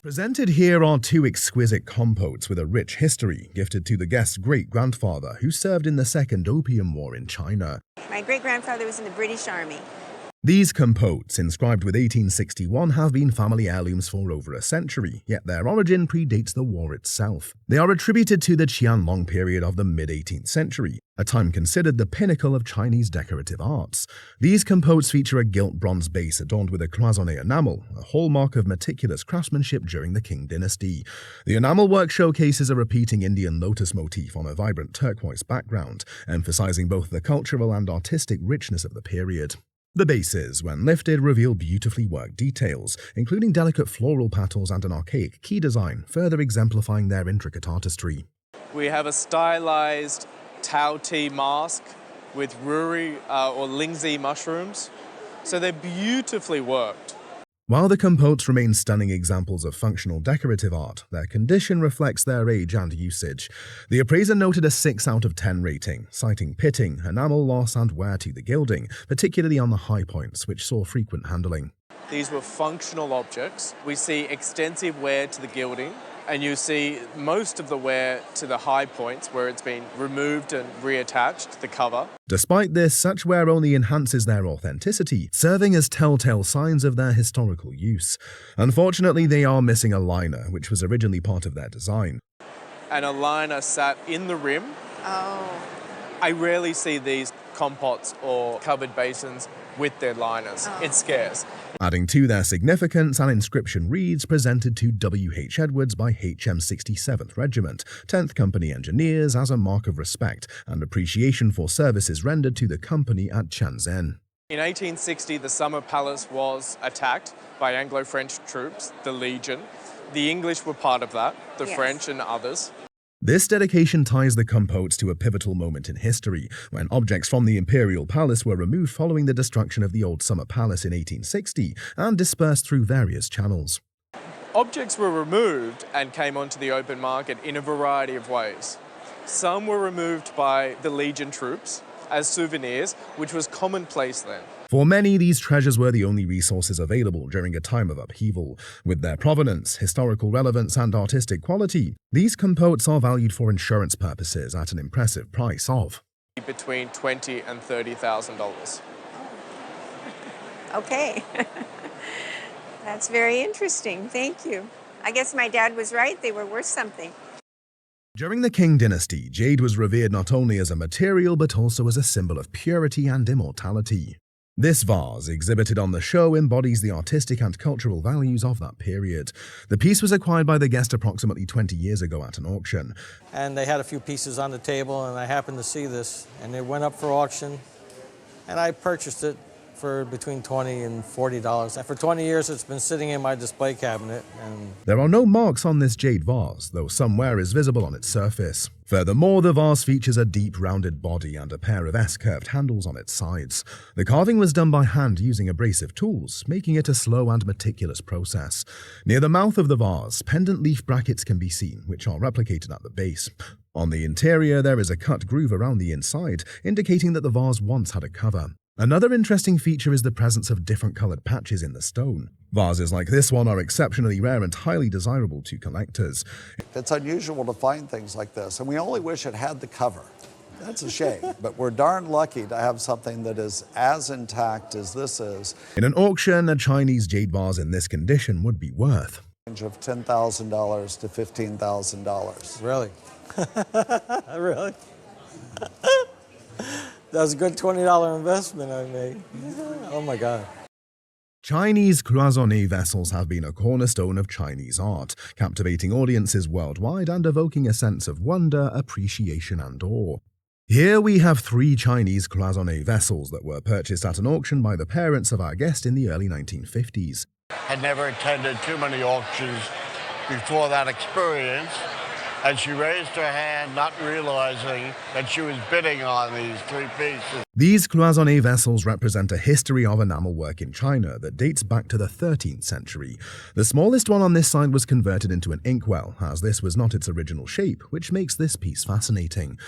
Presented here are two exquisite compotes with a rich history, gifted to the guest's great-grandfather who served in the Second Opium War in China. My great-grandfather was in the British Army. These compotes, inscribed with 1861, have been family heirlooms for over a century, yet their origin predates the war itself. They are attributed to the Qianlong period of the mid-18th century, a time considered the pinnacle of Chinese decorative arts. These compotes feature a gilt bronze base adorned with a cloisonné enamel, a hallmark of meticulous craftsmanship during the Qing dynasty. The enamel work showcases a repeating Indian lotus motif on a vibrant turquoise background, emphasizing both the cultural and artistic richness of the period. The bases, when lifted, reveal beautifully worked details, including delicate floral petals and an archaic key design, further exemplifying their intricate artistry. We have a stylized Tao tea mask with ruri or lingzi mushrooms, so they're beautifully worked. While the compotes remain stunning examples of functional decorative art, their condition reflects their age and usage. The appraiser noted a 6 out of 10 rating, citing pitting, enamel loss and wear to the gilding, particularly on the high points, which saw frequent handling. These were functional objects. We see extensive wear to the gilding, and you see most of the wear to the high points where it's been removed and reattached, the cover. Despite this, such wear only enhances their authenticity, serving as telltale signs of their historical use. Unfortunately, they are missing a liner, which was originally part of their design. And a liner sat in the rim. Oh. I rarely see these compotes or covered basins with their liners. Oh. It's scarce. Adding to their significance, an inscription reads, presented to W.H. Edwards by HM 67th Regiment, 10th Company Engineers as a mark of respect and appreciation for services rendered to the company at Shenzhen. In 1860, the Summer Palace was attacked by Anglo-French troops, the Legion. The English were part of that, the Yes. French and others. This dedication ties the compotes to a pivotal moment in history, when objects from the Imperial Palace were removed following the destruction of the old Summer Palace in 1860 and dispersed through various channels. Objects were removed and came onto the open market in a variety of ways. Some were removed by the Legion troops as souvenirs, which was commonplace then. For many, these treasures were the only resources available during a time of upheaval. With their provenance, historical relevance, and artistic quality, these compotes are valued for insurance purposes at an impressive price of Between $20,000 and $30,000. Okay. That's very interesting. Thank you. I guess my dad was right. They were worth something. During the Qing dynasty, jade was revered not only as a material but also as a symbol of purity and immortality. This vase, exhibited on the show, embodies the artistic and cultural values of that period. The piece was acquired by the guest approximately 20 years ago at an auction. And they had a few pieces on the table, and I happened to see this, and it went up for auction, and I purchased it for between $20 and $40. And for 20 years, it's been sitting in my display cabinet. And there are no marks on this jade vase, though some wear is visible on its surface. Furthermore, the vase features a deep, rounded body and a pair of S-curved handles on its sides. The carving was done by hand using abrasive tools, making it a slow and meticulous process. Near the mouth of the vase, pendant leaf brackets can be seen, which are replicated at the base. On the interior, there is a cut groove around the inside, indicating that the vase once had a cover. Another interesting feature is the presence of different colored patches in the stone. Vases like this one are exceptionally rare and highly desirable to collectors. It's unusual to find things like this, and we only wish it had the cover. That's a shame, but we're darn lucky to have something that is as intact as this is. In an auction, a Chinese jade vase in this condition would be worth of $10,000 to $15,000. really? Really? That was a good $20 investment I made. Oh my God. Chinese cloisonné vessels have been a cornerstone of Chinese art, captivating audiences worldwide and evoking a sense of wonder, appreciation, and awe. Here we have 3 Chinese cloisonné vessels that were purchased at an auction by the parents of our guest in the early 1950s. Had never attended too many auctions before that experience, and she raised her hand, not realizing that she was bidding on these 3 pieces. These cloisonné vessels represent a history of enamel work in China that dates back to the 13th century. The smallest one on this side was converted into an inkwell, as this was not its original shape, which makes this piece fascinating.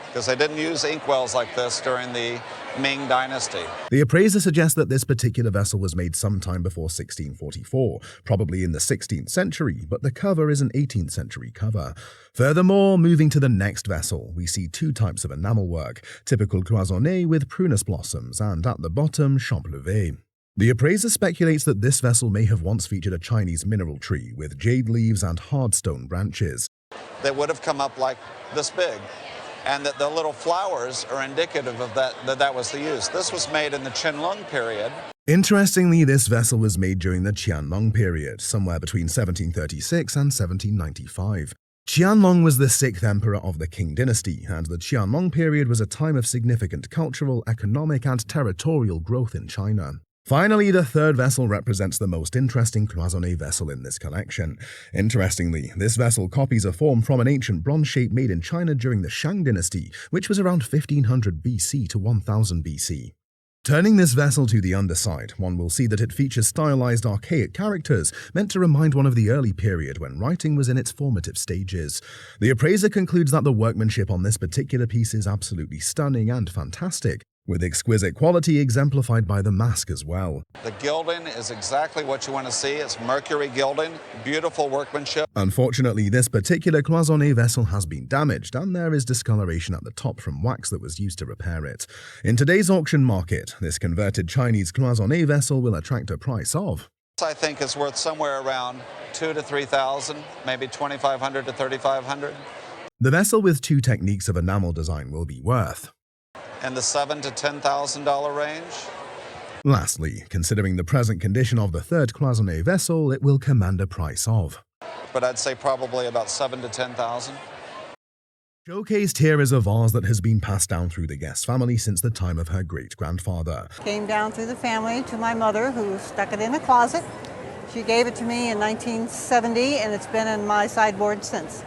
Because they didn't use inkwells like this during the Ming Dynasty. The appraiser suggests that this particular vessel was made sometime before 1644, probably in the 16th century, but the cover is an 18th century cover. Furthermore, moving to the next vessel, we see two types of enamel work, typical cloisonné with prunus blossoms, and at the bottom, champlevé. The appraiser speculates that this vessel may have once featured a Chinese mineral tree with jade leaves and hard stone branches. That would have come up like this big, and that the little flowers are indicative of that was the use. This was made in the Qianlong period. Interestingly, this vessel was made during the Qianlong period, somewhere between 1736 and 1795. Qianlong was the 6th emperor of the Qing dynasty, and the Qianlong period was a time of significant cultural, economic, and territorial growth in China. Finally, the third vessel represents the most interesting cloisonné vessel in this collection. Interestingly, this vessel copies a form from an ancient bronze shape made in China during the Shang dynasty, which was around 1500 BC to 1000 BC. Turning this vessel to the underside, one will see that it features stylized archaic characters meant to remind one of the early period when writing was in its formative stages. The appraiser concludes that the workmanship on this particular piece is absolutely stunning and fantastic, with exquisite quality exemplified by the mask as well. The gilding is exactly what you want to see. It's mercury gilding, beautiful workmanship. Unfortunately, this particular cloisonné vessel has been damaged, and there is discoloration at the top from wax that was used to repair it. In today's auction market, this converted Chinese cloisonné vessel will attract a price of, I think it's worth somewhere around $2,000 to $3,000, maybe $2,500 to $3,500. the vessel with two techniques of enamel design will be worth. In the $7,000 to $10,000 range. Lastly, considering the present condition of the third cloisonné vessel, it will command a price of. But I'd say probably about $7,000 to $10,000. Showcased here is a vase that has been passed down through the guest family since the time of her great-grandfather. Came down through the family to my mother, who stuck it in a closet. She gave it to me in 1970, and it's been in my sideboard since.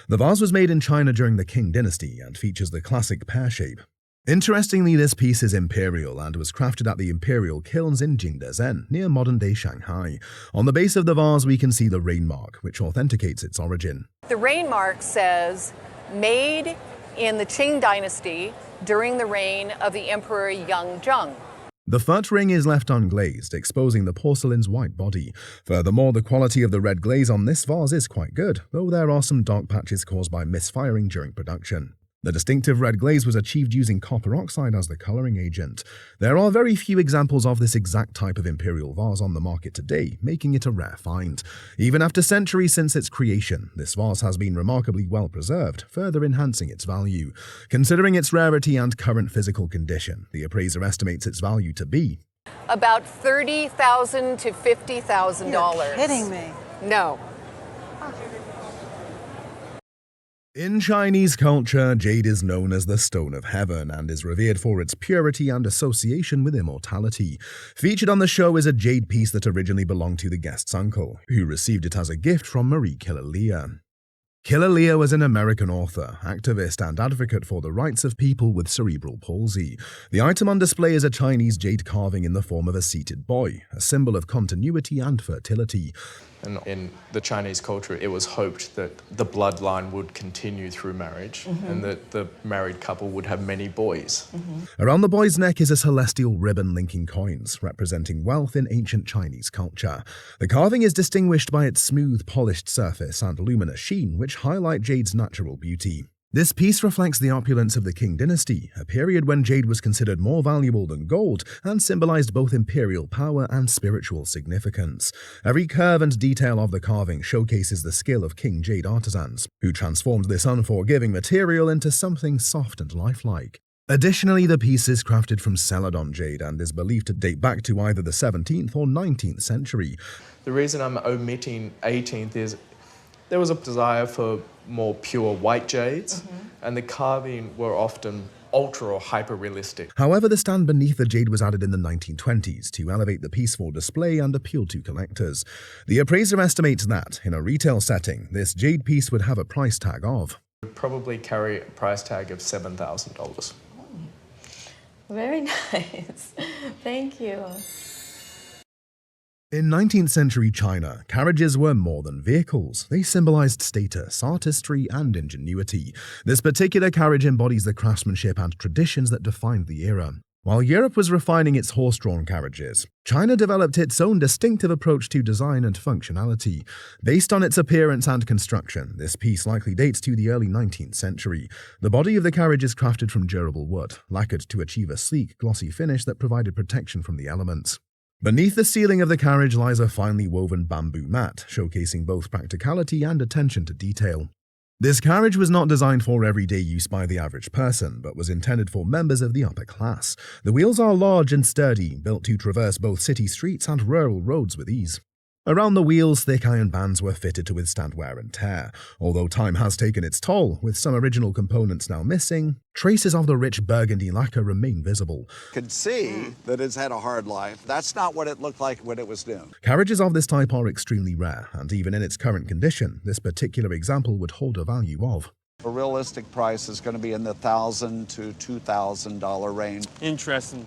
The vase was made in China during the Qing dynasty and features the classic pear shape. Interestingly, this piece is Imperial and was crafted at the Imperial kilns in Jingdezhen, near modern-day Shanghai. On the base of the vase, we can see the rain mark, which authenticates its origin. The rain mark says, made in the Qing Dynasty during the reign of the Emperor Yangzheng. The foot ring is left unglazed, exposing the porcelain's white body. Furthermore, the quality of the red glaze on this vase is quite good, though there are some dark patches caused by misfiring during production. The distinctive red glaze was achieved using copper oxide as the coloring agent. There are very few examples of this exact type of imperial vase on the market today, making it a rare find. Even after centuries since its creation, this vase has been remarkably well preserved, further enhancing its value. Considering its rarity and current physical condition, the appraiser estimates its value to be About $30,000 to $50,000. You're kidding me. No. In Chinese culture, jade is known as the stone of heaven and is revered for its purity and association with immortality. Featured on the show is a jade piece that originally belonged to the guest's uncle, who received it as a gift from Marie Killalea. Killalea was an American author, activist, and advocate for the rights of people with cerebral palsy. The item on display is a Chinese jade carving in the form of a seated boy, a symbol of continuity and fertility. And in the Chinese culture, it was hoped that the bloodline would continue through marriage and that the married couple would have many boys. Around the boy's neck is a celestial ribbon linking coins, representing wealth in ancient Chinese culture. The carving is distinguished by its smooth, polished surface and luminous sheen, which highlight jade's natural beauty. This piece reflects the opulence of the Qing dynasty, a period when jade was considered more valuable than gold and symbolized both imperial power and spiritual significance. Every curve and detail of the carving showcases the skill of Qing jade artisans, who transformed this unforgiving material into something soft and lifelike. Additionally, the piece is crafted from celadon jade and is believed to date back to either the 17th or 19th century. The reason I'm omitting 18th is there was a desire for more pure white jades, and the carving were often ultra or hyper-realistic. However, the stand beneath the jade was added in the 1920s to elevate the piece for display and appeal to collectors. The appraiser estimates that, in a retail setting, this jade piece would have a price tag of Would probably carry a price tag of $7,000. Very nice. Thank you. In 19th century China, carriages were more than vehicles. They symbolized status, artistry, and ingenuity. This particular carriage embodies the craftsmanship and traditions that defined the era. While Europe was refining its horse-drawn carriages, China developed its own distinctive approach to design and functionality. Based on its appearance and construction, this piece likely dates to the early 19th century. The body of the carriage is crafted from durable wood, lacquered to achieve a sleek, glossy finish that provided protection from the elements. Beneath the ceiling of the carriage lies a finely woven bamboo mat, showcasing both practicality and attention to detail. This carriage was not designed for everyday use by the average person, but was intended for members of the upper class. The wheels are large and sturdy, built to traverse both city streets and rural roads with ease. Around the wheels, thick iron bands were fitted to withstand wear and tear. Although time has taken its toll, with some original components now missing, traces of the rich burgundy lacquer remain visible. You can see that it's had a hard life. That's not what it looked like when it was new. Carriages of this type are extremely rare, and even in its current condition, this particular example would hold a value of. A realistic price is going to be in the $1,000 to $2,000 range. Interesting.